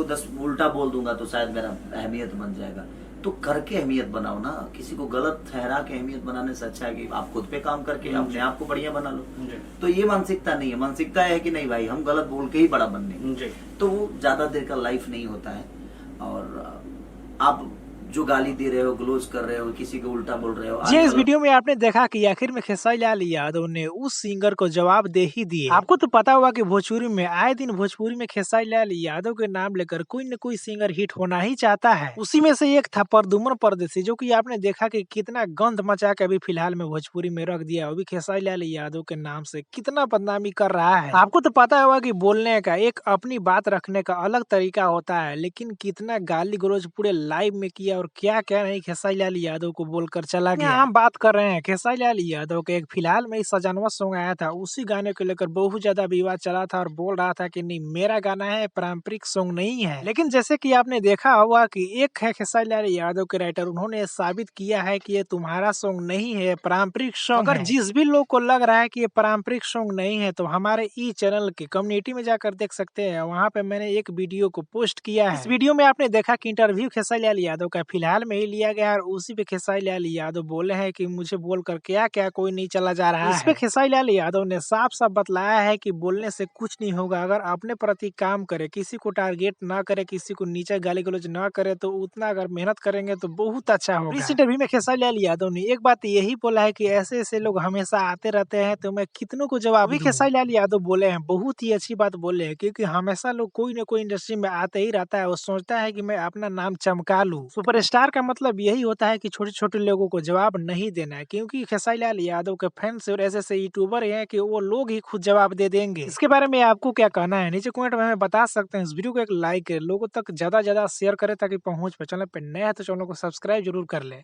को 10 उल्टा बोल दूंगा तो शायद मेरा अहमियत बन जाएगा। तो करके अहमियत बनाओ ना, किसी को गलत ठहरा के अहमियत बनाने से अच्छा है कि आप खुद पे काम करके अपने आप को बढ़िया बना लो। तो ये मानसिकता नहीं है, मानसिकता है कि नहीं भाई हम गलत बोल के ही बड़ा बनने, तो वो ज्यादा देर का लाइफ नहीं होता है। और आप जो गाली दे रहे हो, ग्लोज कर रहे हो, किसी को उल्टा बोल रहे हो। जी, इस वीडियो में आपने देखा कि आखिर में खेसारी लाल यादव ने उस सिंगर को जवाब दे ही दिए। आपको तो पता होगा कि भोजपुरी में आए दिन भोजपुरी में खेसारी लाल यादव के नाम लेकर कोई न कोई सिंगर हिट होना ही चाहता है। उसी में से एक था प्रद्युम्न परदेसी, जो कि आपने देखा कि कितना गंध मचा के अभी फिलहाल में भोजपुरी में रख दिया। वो भी खेसारी लाल यादव के नाम से कितना बदनामी कर रहा है। आपको तो पता होगा कि बोलने का एक अपनी बात रखने का अलग तरीका होता है, लेकिन कितना गाली गलौज पूरे लाइव में किया और क्या क्या नहीं खेसारी लाल यादव को बोलकर चला गया। हम बात कर रहे हैं खेसारी लाल यादव के एक फिलहाल में ही सजनवा सॉन्ग आया था, उसी गाने को लेकर बहुत ज्यादा विवाद चला था और बोल रहा था कि नहीं मेरा गाना है, पारंपरिक सॉन्ग नहीं है। लेकिन जैसे कि आपने देखा होगा कि एक है खेसारी लाल यादव के राइटर, उन्होंने साबित किया है कि ये तुम्हारा सॉन्ग नहीं है, पारंपरिक सॉन्ग है। अगर जिस भी लोग को लग रहा है कि ये पारंपरिक सॉन्ग नहीं है तो हमारे ई चैनल के कम्युनिटी में जाकर देख सकते हैं, वहाँ पे मैंने एक वीडियो को पोस्ट किया है। इस वीडियो में आपने देखा कि इंटरव्यू खेसारी लाल यादव का फिलहाल में ही लिया गया और उसी पे खेसारी लाल यादव बोले हैं कि मुझे बोलकर क्या क्या कोई नहीं चला जा रहा है। इस पे खेसारी लाल यादव ने साफ साफ बतलाया है कि बोलने से कुछ नहीं होगा, अगर अपने प्रति काम करे, किसी को टारगेट ना करे, किसी को नीचे गाली गलौज ना करे, तो उतना अगर मेहनत करेंगे तो बहुत अच्छा होगा। इस इंटरव्यू में खेसारी लाल यादव ने एक बात यही बोला है कि ऐसे ऐसे लोग हमेशा आते रहते हैं तो मैं कितनों को जवाब दूं। खेसारी लाल यादव बोले हैं, बहुत ही अच्छी बात बोले हैं, क्योंकि हमेशा लोग कोई ना कोई इंडस्ट्री में आते ही रहता है, वो सोचता है कि मैं अपना नाम चमका लूं। सुपरस्टार का मतलब यही होता है कि छोटे छोटे लोगों को जवाब नहीं देना है, क्योंकि खेसारी लाल यादव के फैंस और ऐसे ऐसे यूट्यूबर हैं कि वो लोग ही खुद जवाब दे देंगे। इसके बारे में आपको क्या कहना है नीचे कमेंट में हमें बता सकते हैं। इस वीडियो को एक लाइक करें, लोगों तक ज्यादा शेयर करें ताकि पहुंच पाए। चैनल पे नया है तो चैनल को सब्सक्राइब जरूर कर ले।